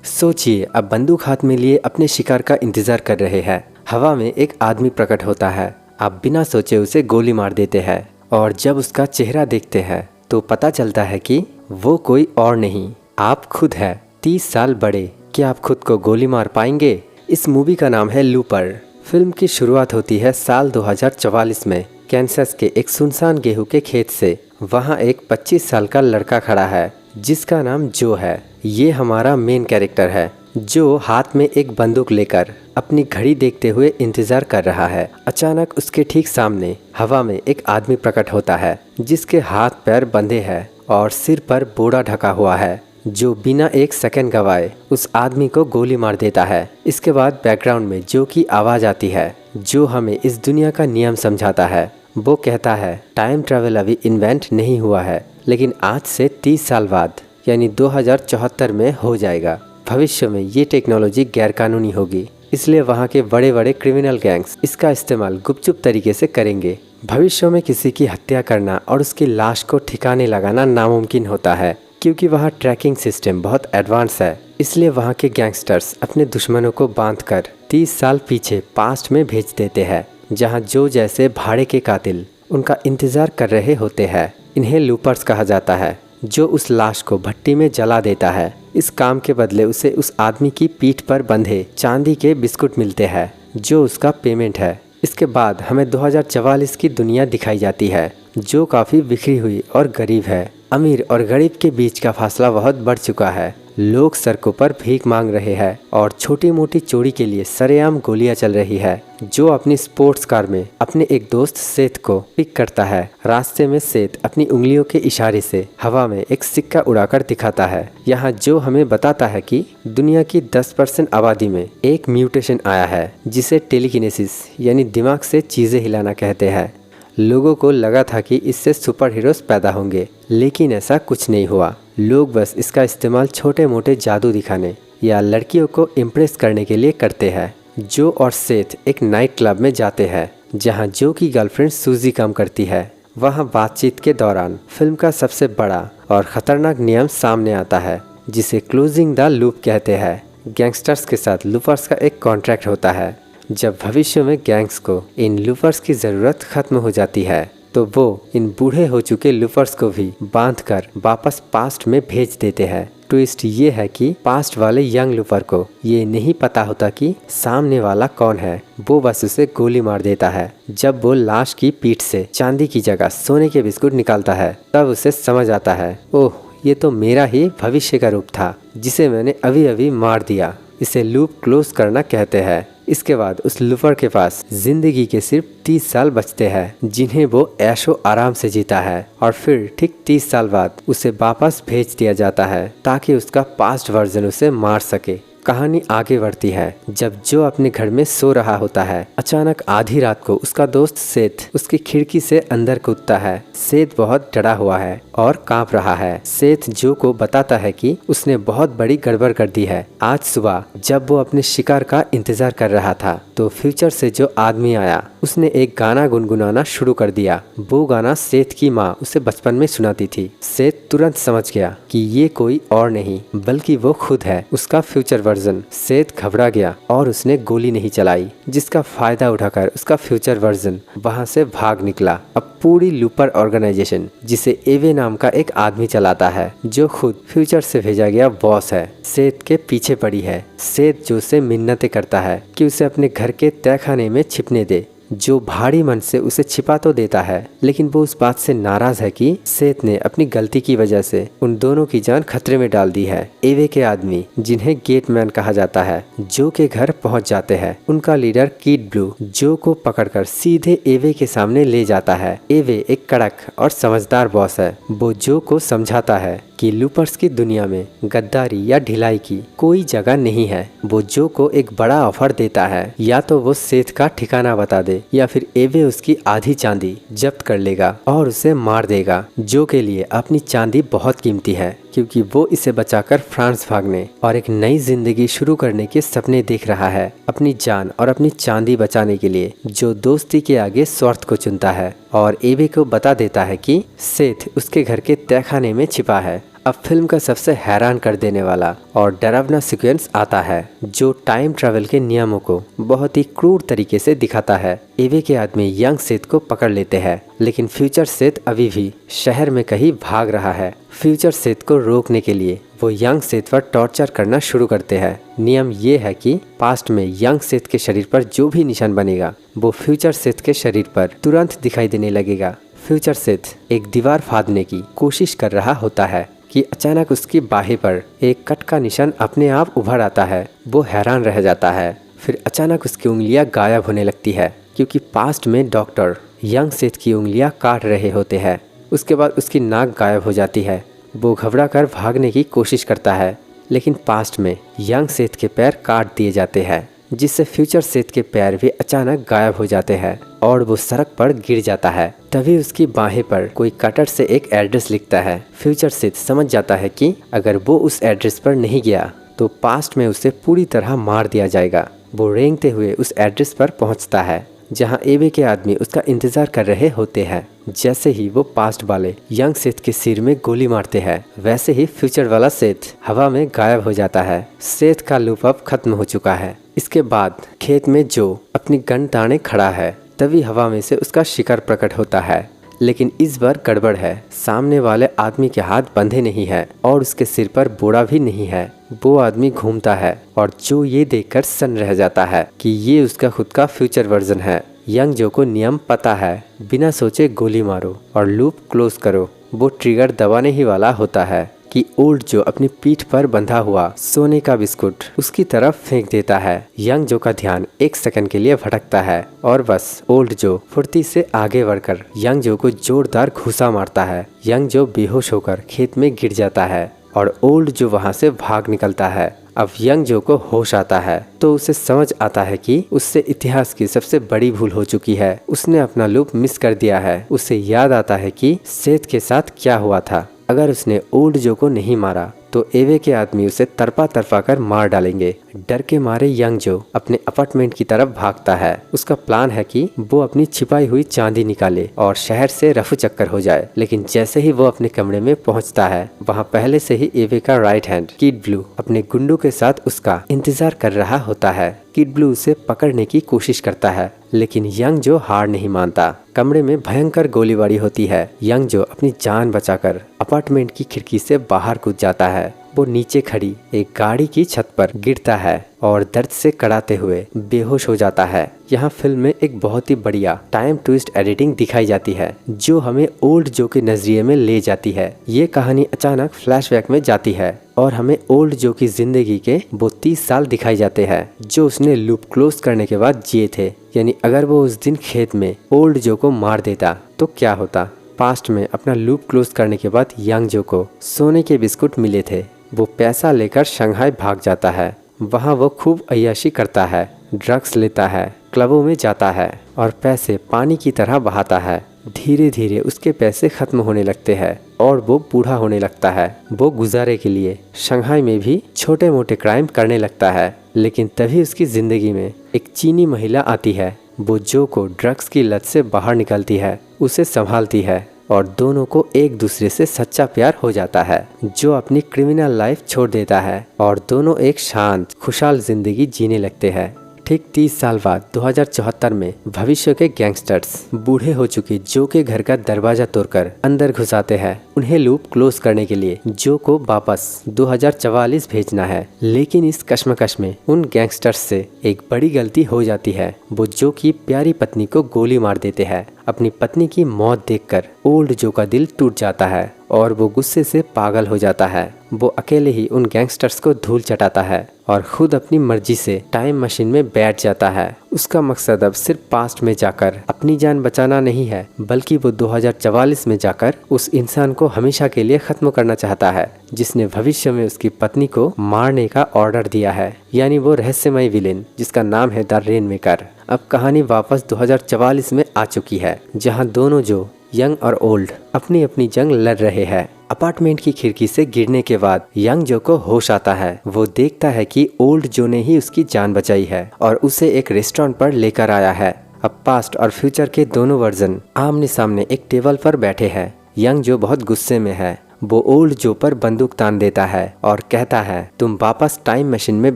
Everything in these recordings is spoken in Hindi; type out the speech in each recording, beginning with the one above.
सोचिए, अब बंदूक हाथ में लिए अपने शिकार का इंतजार कर रहे हैं। हवा में एक आदमी प्रकट होता है। आप बिना सोचे उसे गोली मार देते हैं और जब उसका चेहरा देखते हैं तो पता चलता है कि वो कोई और नहीं, आप खुद है 30 साल बड़े। क्या आप खुद को गोली मार पाएंगे? इस मूवी का नाम है लूपर। फिल्म की शुरुआत होती है साल 2044 में कैंसस के एक सुनसान गेहूं के खेत से। वहाँ एक 25 साल का लड़का खड़ा है जिसका नाम जो है। ये हमारा मेन कैरेक्टर है जो हाथ में एक बंदूक लेकर अपनी घड़ी देखते हुए इंतजार कर रहा है। अचानक उसके ठीक सामने हवा में एक आदमी प्रकट होता है जिसके हाथ पैर बंधे हैं और सिर पर बोरा ढका हुआ है, जो बिना एक सेकंड गवाए उस आदमी को गोली मार देता है। इसके बाद बैकग्राउंड में जो की आवाज़ आती है जो हमें इस दुनिया का नियम समझाता है। वो कहता है टाइम ट्रैवल अभी इन्वेंट नहीं हुआ है, लेकिन आज से 30 साल बाद यानी 2074 में हो जाएगा। भविष्य में ये टेक्नोलॉजी गैरकानूनी होगी, इसलिए वहाँ के बड़े बड़े क्रिमिनल गैंग्स इसका इस्तेमाल गुपचुप तरीके से करेंगे। भविष्य में किसी की हत्या करना और उसकी लाश को ठिकाने लगाना नामुमकिन होता है, क्योंकि वहाँ ट्रैकिंग सिस्टम बहुत एडवांस है। इसलिए वहाँ के गैंगस्टर्स अपने दुश्मनों को बांधकर 30 साल पीछे पास्ट में भेज देते हैं, जहाँ जो जैसे भाड़े के कातिल उनका इंतज़ार कर रहे होते हैं। इन्हें लूपर्स कहा जाता है, जो उस लाश को भट्टी में जला देता है। इस काम के बदले उसे उस आदमी की पीठ पर बंधे चांदी के बिस्कुट मिलते हैं, जो उसका पेमेंट है। इसके बाद हमें 2044 की दुनिया दिखाई जाती है, जो काफ़ी बिखरी हुई और गरीब है। अमीर और गरीब के बीच का फासला बहुत बढ़ चुका है। लोग सड़कों पर भीख मांग रहे हैं और छोटी मोटी चोरी के लिए सरेआम गोलियां चल रही है। जो अपनी स्पोर्ट्स कार में अपने एक दोस्त सेठ को पिक करता है। रास्ते में सेठ अपनी उंगलियों के इशारे से हवा में एक सिक्का उड़ाकर दिखाता है। यहाँ जो हमें बताता है कि दुनिया की 10% आबादी में एक म्यूटेशन आया है जिसे टेलीकिनेसिस यानी दिमाग से चीज़ें हिलाना कहते हैं। लोगों को लगा था कि इससे सुपर हीरोज पैदा होंगे, लेकिन ऐसा कुछ नहीं हुआ। लोग बस इसका इस्तेमाल छोटे मोटे जादू दिखाने या लड़कियों को इम्प्रेस करने के लिए करते हैं। जो और सेठ एक नाइट क्लब में जाते हैं जहां जो की गर्लफ्रेंड सूजी काम करती है। वहां बातचीत के दौरान फिल्म का सबसे बड़ा और ख़तरनाक नियम सामने आता है, जिसे क्लोजिंग द लूप कहते हैं। गैंगस्टर्स के साथ लूपर्स का एक कॉन्ट्रैक्ट होता है। जब भविष्य में गैंग्स को इन लूपर्स की ज़रूरत ख़त्म हो जाती है तो वो इन बूढ़े हो चुके लूपर्स को भी बांधकर वापस पास्ट में भेज देते हैं। ट्विस्ट ये है कि पास्ट वाले यंग लूपर को ये नहीं पता होता कि सामने वाला कौन है। वो बस उसे गोली मार देता है। जब वो लाश की पीठ से चांदी की जगह सोने के बिस्कुट निकालता है तब उसे समझ आता है, ओह ये तो मेरा ही भविष्य का रूप था जिसे मैंने अभी अभी मार दिया। इसे लूप क्लोज करना कहते हैं। इसके बाद उस लूपर के पास जिंदगी के सिर्फ 30 साल बचते हैं, जिन्हें वो ऐशो आराम से जीता है। और फिर ठीक 30 साल बाद उसे वापस भेज दिया जाता है ताकि उसका पास्ट वर्जन उसे मार सके। कहानी आगे बढ़ती है जब जो अपने घर में सो रहा होता है। अचानक आधी रात को उसका दोस्त सेठ उसकी खिड़की से अंदर कूदता है। सेठ बहुत डरा हुआ है और कांप रहा है। सेठ जो को बताता है कि उसने बहुत बड़ी गड़बड़ कर दी है। आज सुबह जब वो अपने शिकार का इंतजार कर रहा था तो फ्यूचर से जो आदमी आया उसने एक गाना गुनगुनाना शुरू कर दिया। वो गाना सेठ की माँ उसे बचपन में सुनाती थी। सेठ तुरंत समझ गया कि ये कोई और नहीं बल्कि वो खुद है, उसका फ्यूचर वर्जन। सेठ घबरा गया और उसने गोली नहीं चलाई, जिसका फायदा उठाकर उसका फ्यूचर वर्जन वहां से भाग निकला। अब पूरी लूपर ऑर्गेनाइजेशन जिसे एवे नाम का एक आदमी चलाता है, जो खुद फ्यूचर से भेजा गया बॉस है, सेठ के पीछे पड़ी है। सेठ जो से मिन्नतें करता है कि उसे अपने घर के तहखाने में छिपने दे। जो भारी मन से उसे छिपा तो देता है, लेकिन वो उस बात से नाराज है कि सेठ ने अपनी गलती की वजह से उन दोनों की जान खतरे में डाल दी है। एवे के आदमी, जिन्हें गेटमैन कहा जाता है, जो के घर पहुंच जाते हैं। उनका लीडर किड ब्लू जो को पकड़कर सीधे एवे के सामने ले जाता है। एवे एक कड़क और समझदार बॉस है। वो जो को समझाता है कि लूपर्स की दुनिया में गद्दारी या ढिलाई की कोई जगह नहीं है। वो जो को एक बड़ा ऑफर देता है, या तो वो सेठ का ठिकाना बता दे या फिर एवे उसकी आधी चांदी जब्त कर लेगा और उसे मार देगा। जो के लिए अपनी चांदी बहुत कीमती है, क्योंकि वो इसे बचाकर फ्रांस भागने और एक नई जिंदगी शुरू करने के सपने देख रहा है। अपनी जान और अपनी चांदी बचाने के लिए जो दोस्ती के आगे स्वार्थ को चुनता है और एवे को बता देता है कि सेठ उसके घर के तहखाने में छिपा है। अब फिल्म का सबसे हैरान कर देने वाला और डरावना सीक्वेंस आता है, जो टाइम ट्रैवल के नियमों को बहुत ही क्रूर तरीके से दिखाता है। एवे के आदमी यंग सेथ को पकड़ लेते हैं, लेकिन फ्यूचर सेथ अभी भी शहर में कहीं भाग रहा है। फ्यूचर सेथ को रोकने के लिए वो यंग सेथ पर टॉर्चर करना शुरू करते हैं। नियम ये है कि पास्ट में यंग सेथ के शरीर पर जो भी निशान बनेगा वो फ्यूचर सेथ के शरीर पर तुरंत दिखाई देने लगेगा। फ्यूचर सेथ एक दीवार फाड़ने की कोशिश कर रहा होता है कि अचानक उसकी बाही पर एक कट का निशान अपने आप उभर आता है। वो हैरान रह जाता है। फिर अचानक उसकी उंगलियां गायब होने लगती है, क्योंकि पास्ट में डॉक्टर यंग सेथ की उंगलियां काट रहे होते हैं। उसके बाद उसकी नाक गायब हो जाती है। वो घबरा कर भागने की कोशिश करता है, लेकिन पास्ट में यंग सेथ के पैर काट दिए जाते हैं, जिससे फ्यूचर सेथ के पैर भी अचानक गायब हो जाते हैं और वो सड़क पर गिर जाता है। तभी उसकी बाहें पर कोई कटर से एक एड्रेस लिखता है। फ्यूचर सेथ समझ जाता है कि अगर वो उस एड्रेस पर नहीं गया तो पास्ट में उसे पूरी तरह मार दिया जाएगा। वो रेंगते हुए उस एड्रेस पर पहुंचता है, जहां एवे के आदमी उसका इंतजार कर रहे होते हैं। जैसे ही वो पास्ट वाले यंग सेथ के सिर में गोली मारते हैं, वैसे ही फ्यूचर वाला सेथ हवा में गायब हो जाता है। सेथ का लूप अब खत्म हो चुका है। इसके बाद खेत में जो अपनी गन ताने खड़ा है, तभी हवा में से उसका शिकार प्रकट होता है। लेकिन इस बार गड़बड़ है। सामने वाले आदमी के हाथ बंधे नहीं है और उसके सिर पर बोरा भी नहीं है। वो आदमी घूमता है और जो ये देखकर सन्न रह जाता है कि ये उसका खुद का फ्यूचर वर्जन है। यंग जो को नियम पता है, बिना सोचे गोली मारो और लूप क्लोज करो। वो ट्रिगर दबाने ही वाला होता है कि ओल्ड जो अपनी पीठ पर बंधा हुआ सोने का बिस्कुट उसकी तरफ फेंक देता है। यंग जो का ध्यान एक सेकंड के लिए भटकता है और बस ओल्ड जो फुर्ती से आगे बढ़कर यंग जो को जोरदार घूसा मारता है। यंग जो बेहोश होकर खेत में गिर जाता है और ओल्ड जो वहां से भाग निकलता है। अब यंग जो को होश आता है तो उसे समझ आता है कि उससे इतिहास की सबसे बड़ी भूल हो चुकी है। उसने अपना लूप मिस कर दिया है। उसे याद आता है कि सेथ के साथ क्या हुआ था। अगर उसने ओल्ड जो को नहीं मारा तो एवे के आदमी उसे तरपा तरपा कर मार डालेंगे। डर के मारे यंग जो अपने अपार्टमेंट की तरफ भागता है। उसका प्लान है कि वो अपनी छिपाई हुई चांदी निकाले और शहर से रफू चक्कर हो जाए। लेकिन जैसे ही वो अपने कमरे में पहुंचता है, वहां पहले से ही एवे का राइट हैंड किड ब्लू अपने गुंडों के साथ उसका इंतजार कर रहा होता है। किड ब्लू उसे पकड़ने की कोशिश करता है, लेकिन यंग जो हार नहीं मानता। कमरे में भयंकर गोलीबारी होती है। यंग जो अपनी जान बचाकर अपार्टमेंट की खिड़की से बाहर कूद जाता है। वो नीचे खड़ी एक गाड़ी की छत पर गिरता है और दर्द से कड़ाते हुए बेहोश हो जाता है। यहाँ फिल्म में एक बहुत ही बढ़िया टाइम ट्विस्ट एडिटिंग दिखाई जाती है, जो हमें ओल्ड जो के नजरिए में ले जाती है। ये कहानी अचानक फ्लैशबैक में जाती है और हमें ओल्ड जो की जिंदगी के वो 30 साल दिखाई जाते हैं, जो उसने लूप क्लोज करने के बाद जिए थे। यानी अगर वो उस दिन खेत में ओल्ड जो को मार देता तो क्या होता। पास्ट में अपना लूप क्लोज करने के बाद यंग जो को सोने के बिस्कुट मिले थे। वो पैसा लेकर शंघाई भाग जाता है। वहाँ वो खूब अय्याशी करता है, ड्रग्स लेता है, क्लबों में जाता है और पैसे पानी की तरह बहाता है। धीरे धीरे उसके पैसे खत्म होने लगते हैं और वो बूढ़ा होने लगता है। वो गुजारे के लिए शंघाई में भी छोटे मोटे क्राइम करने लगता है। लेकिन तभी उसकी जिंदगी में एक चीनी महिला आती है। वो जो को ड्रग्स की लत से बाहर निकलती है, उसे संभालती है और दोनों को एक दूसरे से सच्चा प्यार हो जाता है। जो अपनी क्रिमिनल लाइफ छोड़ देता है और दोनों एक शांत खुशहाल जिंदगी जीने लगते हैं। ठीक 30 साल बाद 2074 में भविष्य के गैंगस्टर्स बूढ़े हो चुके जो के घर का दरवाजा तोड़कर अंदर घुसाते हैं। उन्हें लूप क्लोज करने के लिए जो को वापस 2044 भेजना है। लेकिन इस कश्मकश में उन गैंगस्टर्स से एक बड़ी गलती हो जाती है। वो जो की प्यारी पत्नी को गोली मार देते हैं। अपनी पत्नी की मौत देखकर ओल्ड जो का दिल टूट जाता है और वो गुस्से से पागल हो जाता है। वो अकेले ही उन गैंगस्टर्स को धूल चटाता है और खुद अपनी मर्जी से टाइम मशीन में बैठ जाता है। उसका मकसद अब सिर्फ पास्ट में जाकर अपनी जान बचाना नहीं है, बल्कि वो 2044 में जाकर उस इंसान को हमेशा के लिए खत्म करना चाहता है, जिसने भविष्य में उसकी पत्नी को मारने का ऑर्डर दिया है। यानी वो रहस्यमय विलेन जिसका नाम है द रेनमेकर। अब कहानी वापस 2044 में आ चुकी है, जहां दोनों जो यंग और ओल्ड अपनी अपनी जंग लड़ रहे हैं। अपार्टमेंट की खिड़की से गिरने के बाद यंग जो को होश आता है। वो देखता है कि ओल्ड जो ने ही उसकी जान बचाई है और उसे एक रेस्टोरेंट पर लेकर आया है। अब पास्ट और फ्यूचर के दोनों वर्जन आमने सामने एक टेबल पर बैठे हैं। यंग जो बहुत गुस्से में है वो ओल्ड जो पर बंदूक तान देता है और कहता है, तुम वापस टाइम मशीन में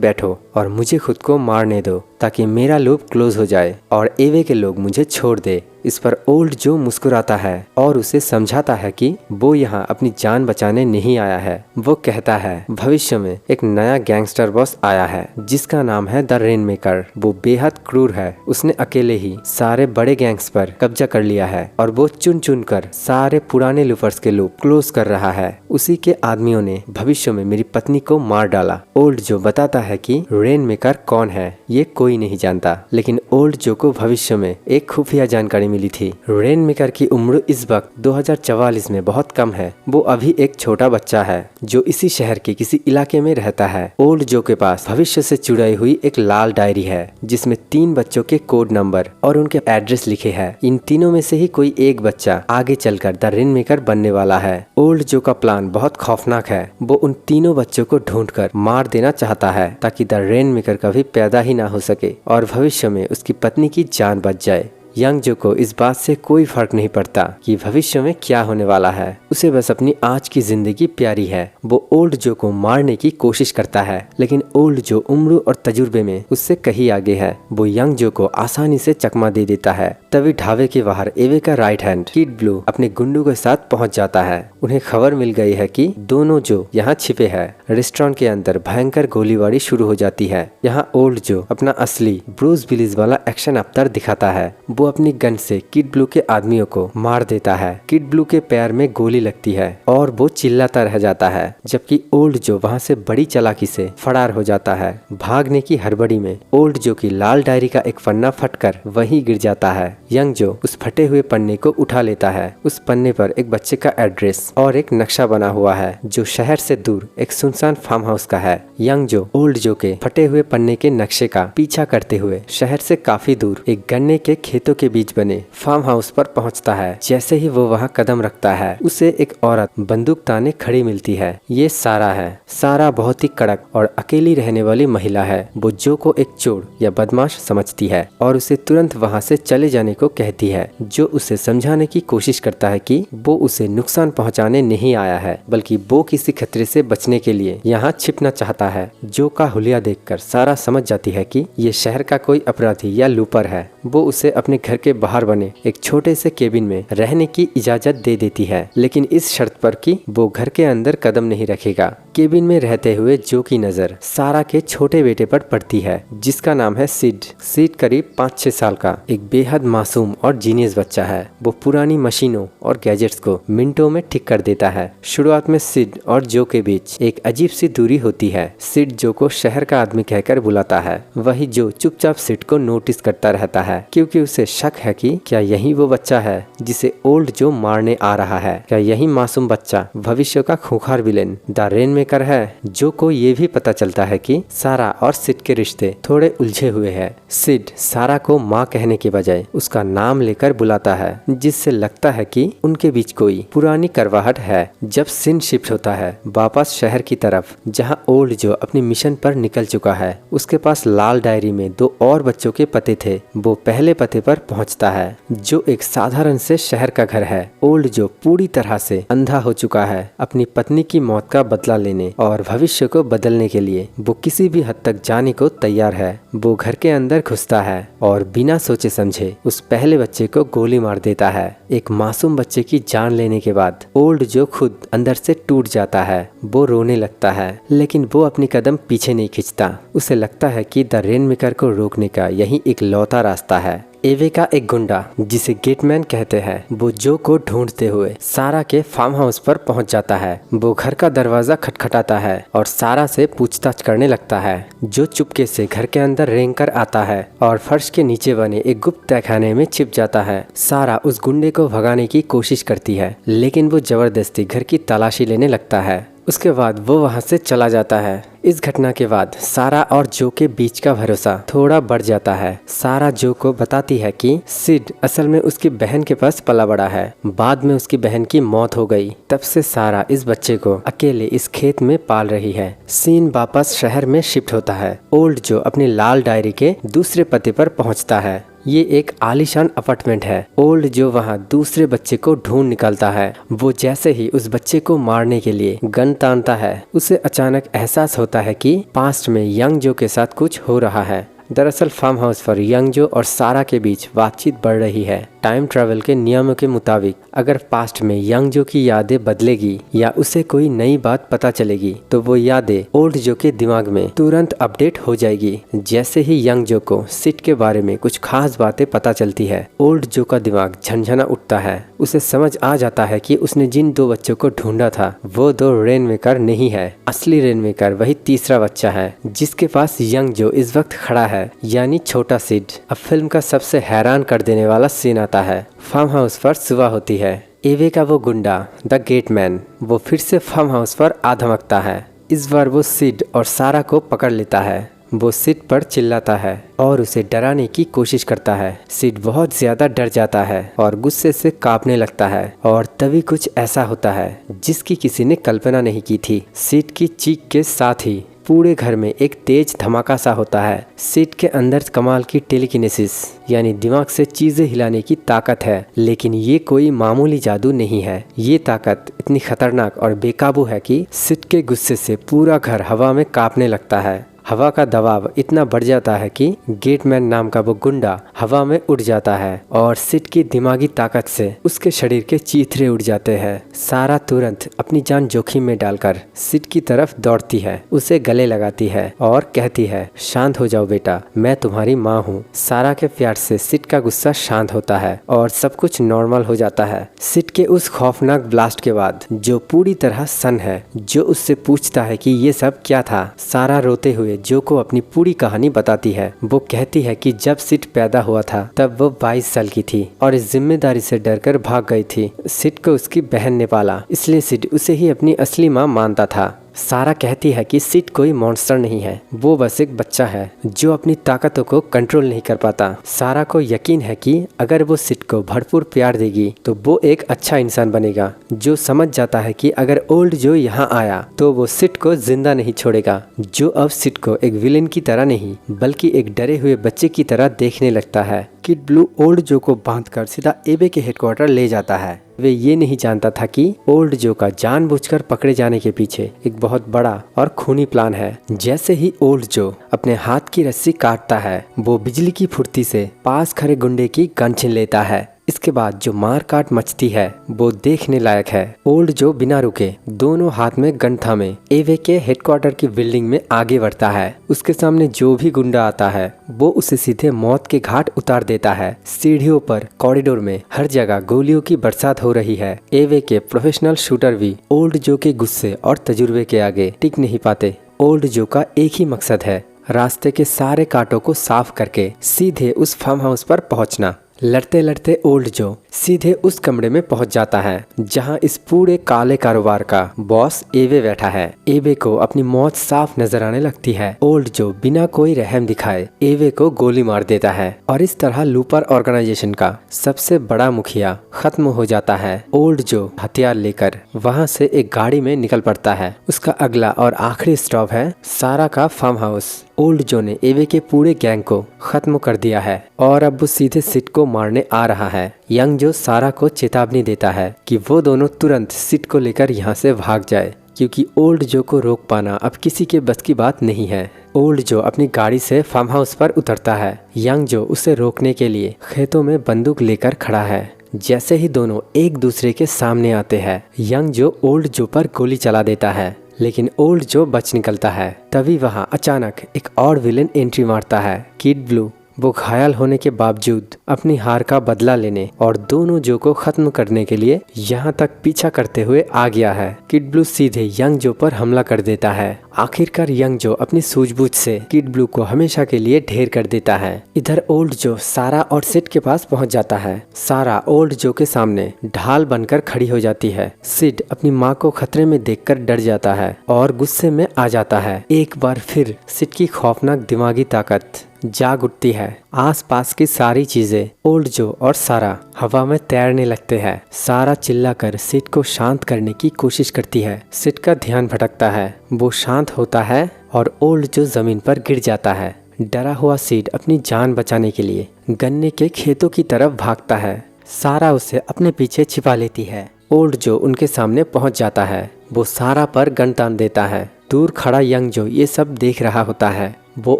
बैठो और मुझे खुद को मारने दो ताकि मेरा लूप क्लोज हो जाए और एवे के लोग मुझे छोड़ दे। इस पर ओल्ड जो मुस्कुराता है और उसे समझाता है कि वो यहाँ अपनी जान बचाने नहीं आया है। वो कहता है, भविष्य में एक नया गैंगस्टर बॉस आया है जिसका नाम है द रेन मेकर। वो बेहद क्रूर है। उसने अकेले ही सारे बड़े गैंग्स पर कब्जा कर लिया है और वो चुन चुन कर सारे पुराने लूपर्स के लूप क्लोज कर रहा है। उसी के आदमियों ने भविष्य में मेरी पत्नी को मार डाला। ओल्ड जो बताता है कि रेन मेकर कौन है ये कोई नहीं जानता, लेकिन ओल्ड जो को भविष्य में एक खुफिया जानकारी मिली थी। रेन मेकर की उम्र इस वक्त 2044 में बहुत कम है। वो अभी एक छोटा बच्चा है जो इसी शहर के किसी इलाके में रहता है। ओल्ड जो के पास भविष्य से जुड़ी हुई एक लाल डायरी है जिसमें 3 बच्चों के कोड नंबर और उनके एड्रेस लिखे हैं। इन तीनों में से ही कोई एक बच्चा आगे चलकर द रेन मेकर बनने वाला है। ओल्ड जो का प्लान बहुत खौफनाक है। वो उन तीनों बच्चों को ढूंढकर मार देना चाहता है ताकि द रेन मेकर कभी पैदा ही ना हो सके और भविष्य में उसकी पत्नी की जान बच जाए। यंग जो को इस बात से कोई फर्क नहीं पड़ता कि भविष्य में क्या होने वाला है। उसे बस अपनी आज की जिंदगी प्यारी है। वो ओल्ड जो को मारने की कोशिश करता है, लेकिन ओल्ड जो उम्र और तजुर्बे में उससे कहीं आगे है। वो यंग जो को आसानी से चकमा दे देता है। तभी ढाबे के बाहर एवे का राइट हैंड किड ब्लू अपने गुंडों के साथ पहुंच जाता है। उन्हें खबर मिल गई है कि दोनों जो यहाँ छिपे हैं। रेस्टोरेंट के अंदर भयंकर गोलीबारी शुरू हो जाती है। यहाँ ओल्ड जो अपना असली ब्रूस विलिस वाला एक्शन अवतार दिखाता है। वो अपनी गन से किड ब्लू के आदमियों को मार देता है। किड ब्लू के पैर में गोली लगती है और वो चिल्लाता रह जाता है, जबकि ओल्ड जो वहाँ से बड़ी चालाकी से फरार हो जाता है। भागने की हड़बड़ी में ओल्ड जो की लाल डायरी का एक पन्ना फटकर वहीं गिर जाता है। यंग जो उस फटे हुए पन्ने को उठा लेता है। उस पन्ने पर एक बच्चे का एड्रेस और एक नक्शा बना हुआ है जो शहर से दूर एक सुनसान फार्म हाउस का है। यंग जो ओल्ड जो के फटे हुए पन्ने के नक्शे का पीछा करते हुए शहर से काफी दूर एक गन्ने के खेतों के बीच बने फार्म हाउस पर पहुंचता है। जैसे ही वो वहां कदम रखता है उसे एक औरत बंदूक ताने खड़ी मिलती है। ये सारा है। सारा बहुत ही कड़क और अकेली रहने वाली महिला है। वो जो को एक चोर या बदमाश समझती है और उसे तुरंत वहां से चले जाने को कहती है। जो उसे समझाने की कोशिश करता है कि वो उसे नुकसान पहुंचाने नहीं आया है, बल्कि वो किसी खतरे से बचने के लिए यहाँ छिपना चाहता है। जो का हुलिया देखकर सारा समझ जाती है कि ये शहर का कोई अपराधी या लूपर है। वो उसे अपने घर के बाहर बने एक छोटे से केबिन में रहने की इजाजत दे देती है, लेकिन इस शर्त पर कि वो घर के अंदर कदम नहीं रखेगा। केबिन में रहते हुए जो की नजर सारा के छोटे बेटे पर पड़ती है जिसका नाम है सिड। सिड करीब 5-6 साल का एक बेहद मासूम और जीनियस बच्चा है। वो पुरानी मशीनों और गैजेट्स को मिनटों में ठीक कर देता है। शुरुआत में सिड और जो के बीच एक अजीब सी दूरी होती है। सिड जो को शहर का आदमी कहकर बुलाता है। वही जो चुपचाप सिड को नोटिस करता रहता है क्योंकि उसे शक है कि क्या यही वो बच्चा है जिसे ओल्ड जो मारने आ रहा है। क्या यही मासूम बच्चा भविष्य का खूंखार विलेन द रेन मेकर है। जो को ये भी पता चलता है कि सारा और सिड के रिश्ते थोड़े उलझे हुए हैं। सिड सारा को माँ कहने के बजाय उसका नाम लेकर बुलाता है, जिससे लगता है कि उनके बीच कोई पुरानी करवाहट है। जब सिन शिफ्ट होता है वापस शहर की तरफ जहाँ ओल्ड जो अपने मिशन पर निकल चुका है, उसके पास लाल डायरी में 2 और बच्चों के पते थे। वो पहले पते पर पहुँचता है जो एक साधारण से शहर का घर है। ओल्ड जो पूरी तरह से अंधा हो चुका है। अपनी पत्नी की मौत का बदला लेने और भविष्य को बदलने के लिए वो किसी भी हद तक जाने को तैयार है। वो घर के अंदर घुसता है और बिना सोचे समझे उस पहले बच्चे को गोली मार देता है। एक मासूम बच्चे की जान लेने के बाद ओल्ड जो खुद अंदर से टूट जाता है। वो रोने लगता है, लेकिन वो अपनी कदम पीछे नहीं खींचता। उसे लगता है कि द रेन मेकर को रोकने का यही इकलौता रास्ता है। एवे का एक गुंडा जिसे गेटमैन कहते हैं, वो जो को ढूंढते हुए सारा के फार्म हाउस पर पहुंच जाता है। वो घर का दरवाजा खटखटाता है और सारा से पूछताछ करने लगता है। जो चुपके से घर के अंदर रेंग कर आता है और फर्श के नीचे बने एक गुप्त तहखाने में छिप जाता है। सारा उस गुंडे को भगाने की कोशिश करती है, लेकिन वो जबरदस्ती घर की तलाशी लेने लगता है। उसके बाद वो वहाँ से चला जाता है। इस घटना के बाद सारा और जो के बीच का भरोसा थोड़ा बढ़ जाता है। सारा जो को बताती है कि सिड असल में उसकी बहन के पास पला बड़ा है। बाद में उसकी बहन की मौत हो गई। तब से सारा इस बच्चे को अकेले इस खेत में पाल रही है। सीन वापस शहर में शिफ्ट होता है। ओल्ड जो अपनी लाल डायरी के दूसरे पते पर पहुंचता है। ये एक आलीशान अपार्टमेंट है। ओल्ड जो वहाँ दूसरे बच्चे को ढूंढ निकलता है। वो जैसे ही उस बच्चे को मारने के लिए गन तानता है, उसे अचानक एहसास होता है कि पास्ट में यंग जो के साथ कुछ हो रहा है। दरअसल फार्म हाउस पर यंग जो और सारा के बीच बातचीत बढ़ रही है। टाइम ट्रैवल के नियमों के मुताबिक अगर पास्ट में यंग जो की यादें बदलेगी या उसे कोई नई बात पता चलेगी तो वो यादें ओल्ड जो के दिमाग में तुरंत अपडेट हो जाएगी। जैसे ही यंग जो को सिड के बारे में कुछ खास बातें पता चलती है, ओल्ड जो का दिमाग झंझना उठता है। उसे समझ आ जाता है कि उसने जिन 2 बच्चों को ढूंढा था वो 2 रेनमेकर नहीं है। असली रेनमेकर वही तीसरा बच्चा है जिसके पास यंग जो इस वक्त खड़ा है, यानी छोटा सिड। अब फिल्म का सबसे हैरान कर देने वाला सीन आता है। फार्म हाउस पर सुबह होती है। एवे का वो गुंडा द गेटमैन वो फिर से फार्म हाउस पर आ धमकता है। इस बार वो सिड और सारा को पकड़ लेता है। वो सिड पर चिल्लाता है और उसे डराने की कोशिश करता है। सिड बहुत ज्यादा डर जाता है और गुस्से से कांपने लगता है। और तभी कुछ ऐसा होता है जिसकी किसी ने कल्पना नहीं की थी। सिड की चीख के साथ ही पूरे घर में एक तेज धमाका सा होता है। सिड के अंदर कमाल की टेलीकिनेसिस यानी दिमाग से चीजें हिलाने की ताकत है, लेकिन ये कोई मामूली जादू नहीं है। ये ताकत इतनी खतरनाक और बेकाबू है कि सिड के गुस्से से पूरा घर हवा में कांपने लगता है। हवा का दबाव इतना बढ़ जाता है कि गेटमैन नाम का वो गुंडा हवा में उड़ जाता है और सिड की दिमागी ताकत से उसके शरीर के चीथड़े उड़ जाते हैं। सारा तुरंत अपनी जान जोखिम में डालकर सिड की तरफ दौड़ती है, उसे गले लगाती है और कहती है, शांत हो जाओ बेटा, मैं तुम्हारी माँ हूँ। सारा के प्यार से सिड का गुस्सा शांत होता है और सब कुछ नॉर्मल हो जाता है। सिड के उस खौफनाक ब्लास्ट के बाद जो पूरी तरह सन्न है, जो उससे पूछता है कि ये सब क्या था। सारा रोते हुए जो को अपनी पूरी कहानी बताती है। वो कहती है कि जब सिड पैदा हुआ था तब वो 22 साल की थी और इस जिम्मेदारी से डरकर भाग गई थी। सिड को उसकी बहन ने पाला, इसलिए सिड उसे ही अपनी असली माँ मानता था। सारा कहती है कि सिड कोई मॉन्स्टर नहीं है, वो बस एक बच्चा है जो अपनी ताकतों को कंट्रोल नहीं कर पाता। सारा को यकीन है कि अगर वो सिड को भरपूर प्यार देगी तो वो एक अच्छा इंसान बनेगा, जो समझ जाता है कि अगर ओल्ड जो यहाँ आया तो वो सिड को जिंदा नहीं छोड़ेगा। जो अब सिड को एक विलेन की तरह नहीं बल्कि एक डरे हुए बच्चे की तरह देखने लगता है। किड ब्लू ओल्ड जो को बांधकर सीधा एबे के हेडक्वार्टर ले जाता है। वे ये नहीं जानता था कि ओल्ड जो का जानबूझकर पकड़े जाने के पीछे एक बहुत बड़ा और खूनी प्लान है। जैसे ही ओल्ड जो अपने हाथ की रस्सी काटता है, वो बिजली की फुर्ती से पास खड़े गुंडे की गन छीन लेता है। इसके बाद जो मार काट मचती है वो देखने लायक है। ओल्ड जो बिना रुके दोनों हाथ में गन थामे एवे के हेडक्वार्टर की बिल्डिंग में आगे बढ़ता है। उसके सामने जो भी गुंडा आता है वो उसे सीधे मौत के घाट उतार देता है। सीढ़ियों पर, कॉरिडोर में, हर जगह गोलियों की बरसात हो रही है। एवे के प्रोफेशनल शूटर भी ओल्ड जो के गुस्से और तजुर्बे के आगे टिक नहीं पाते। ओल्ड जो का एक ही मकसद है, रास्ते के सारे कांटों को साफ करके सीधे उस फार्म हाउस पर पहुंचना। लड़ते लड़ते ओल्ड जो सीधे उस कमरे में पहुंच जाता है जहां इस पूरे काले कारोबार का बॉस एवे बैठा है। एवे को अपनी मौत साफ नजर आने लगती है। ओल्ड जो बिना कोई रहम दिखाए एवे को गोली मार देता है और इस तरह लूपर ऑर्गेनाइजेशन का सबसे बड़ा मुखिया खत्म हो जाता है। ओल्ड जो हथियार लेकर वहां से एक गाड़ी में निकल पड़ता है। उसका अगला और आखिरी स्टॉप है सारा का फार्म हाउस। ओल्ड जो ने एवे के पूरे गैंग को खत्म कर दिया है और अब वो सीधे सिड को मारने आ रहा है। यंग जो सारा को चेतावनी देता है कि वो दोनों तुरंत सिड को लेकर यहाँ से भाग जाए, क्योंकि ओल्ड जो को रोक पाना अब किसी के बस की बात नहीं है। ओल्ड जो अपनी गाड़ी से फार्म हाउस पर उतरता है। यंग जो उसे रोकने के लिए खेतों में बंदूक लेकर खड़ा है। जैसे ही दोनों एक दूसरे के सामने आते हैं, यंग जो ओल्ड जो पर गोली चला देता है, लेकिन ओल्ड जो बच निकलता है। तभी वहां अचानक एक और विलेन एंट्री मारता है, किड ब्लू। वो घायल होने के बावजूद अपनी हार का बदला लेने और दोनों जो को खत्म करने के लिए यहाँ तक पीछा करते हुए आ गया है। किड ब्लू सीधे यंग जो पर हमला कर देता है। आखिरकार यंग जो अपनी सूझबूझ से किड ब्लू को हमेशा के लिए ढेर कर देता है। इधर ओल्ड जो सारा और सिड के पास पहुंच जाता है। सारा ओल्ड जो के सामने ढाल बनकर खड़ी हो जाती है। सिड अपनी माँ को खतरे में देखकर डर जाता है और गुस्से में आ जाता है। एक बार फिर सिड की खौफनाक दिमागी ताकत जाग उठती है। आसपास की सारी चीजें, ओल्ड जो और सारा हवा में तैरने लगते हैं। सारा चिल्लाकर सिड को शांत करने की कोशिश करती है। सिड का ध्यान भटकता है, वो शांत होता है और ओल्ड जो जमीन पर गिर जाता है। डरा हुआ सिड अपनी जान बचाने के लिए गन्ने के खेतों की तरफ भागता है। सारा उसे अपने पीछे छिपा लेती है। ओल्ड जो उनके सामने पहुंच जाता है। वो सारा पर गन तान देता है। दूर खड़ा यंग जो ये सब देख रहा होता है। वो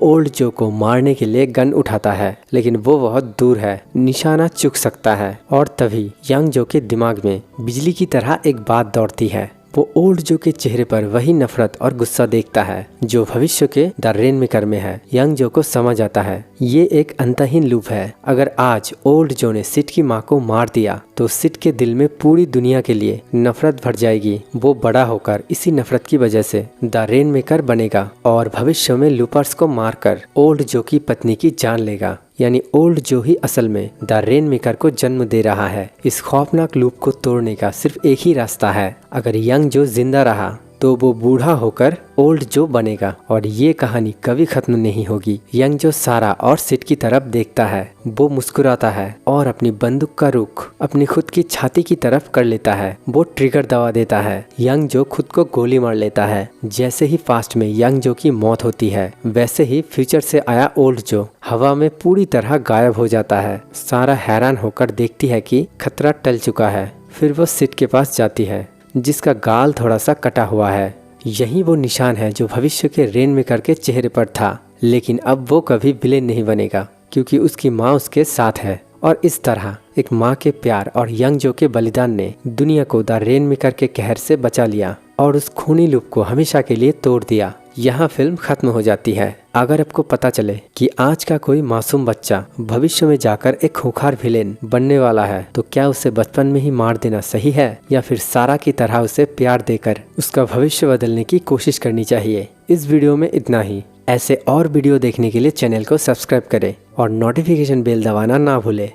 ओल्ड जो को मारने के लिए गन उठाता है, लेकिन वो बहुत दूर है, निशाना चूक सकता है। और तभी यंग जो के दिमाग में बिजली की तरह एक बात दौड़ती है। वो ओल्ड जो के चेहरे पर वही नफरत और गुस्सा देखता है जो भविष्य के द रेनमेकर में है। यंग जो को समझ आता है ये एक अंतहीन लूप है। अगर आज ओल्ड जो ने सिड की माँ को मार दिया तो सिड के दिल में पूरी दुनिया के लिए नफरत भर जाएगी। वो बड़ा होकर इसी नफरत की वजह से द रेनमेकर बनेगा और भविष्य में लूपर्स को मारकर ओल्ड जो की पत्नी की जान लेगा। यानी ओल्ड जो ही असल में द रेनमेकर को जन्म दे रहा है। इस खौफनाक लूप को तोड़ने का सिर्फ एक ही रास्ता है। अगर यंग जो जिंदा रहा तो वो बूढ़ा होकर ओल्ड जो बनेगा और ये कहानी कभी खत्म नहीं होगी। यंग जो सारा और सिड की तरफ देखता है। वो मुस्कुराता है और अपनी बंदूक का रुख अपनी खुद की छाती की तरफ कर लेता है। वो ट्रिगर दबा देता है। यंग जो खुद को गोली मार लेता है। जैसे ही फास्ट में यंग जो की मौत होती है, वैसे ही फ्यूचर से आया ओल्ड जो हवा में पूरी तरह गायब हो जाता है। सारा हैरान होकर देखती है कि खतरा टल चुका है। फिर वो सिड के पास जाती है जिसका गाल थोड़ा सा कटा हुआ है। यही वो निशान है जो भविष्य के रेनमेकर के चेहरे पर था। लेकिन अब वो कभी विलेन नहीं बनेगा क्योंकि उसकी माँ उसके साथ है। और इस तरह एक माँ के प्यार और यंग जो के बलिदान ने दुनिया को द रेनमेकर के कहर से बचा लिया और उस खूनी लूप को हमेशा के लिए तोड़ दिया। यहाँ फिल्म खत्म हो जाती है। अगर आपको पता चले कि आज का कोई मासूम बच्चा भविष्य में जाकर एक खूंखार विलेन बनने वाला है तो क्या उसे बचपन में ही मार देना सही है या फिर सारा की तरह उसे प्यार देकर उसका भविष्य बदलने की कोशिश करनी चाहिए। इस वीडियो में इतना ही। ऐसे और वीडियो देखने के लिए चैनल को सब्सक्राइब करें और नोटिफिकेशन बेल दबाना ना भूलें।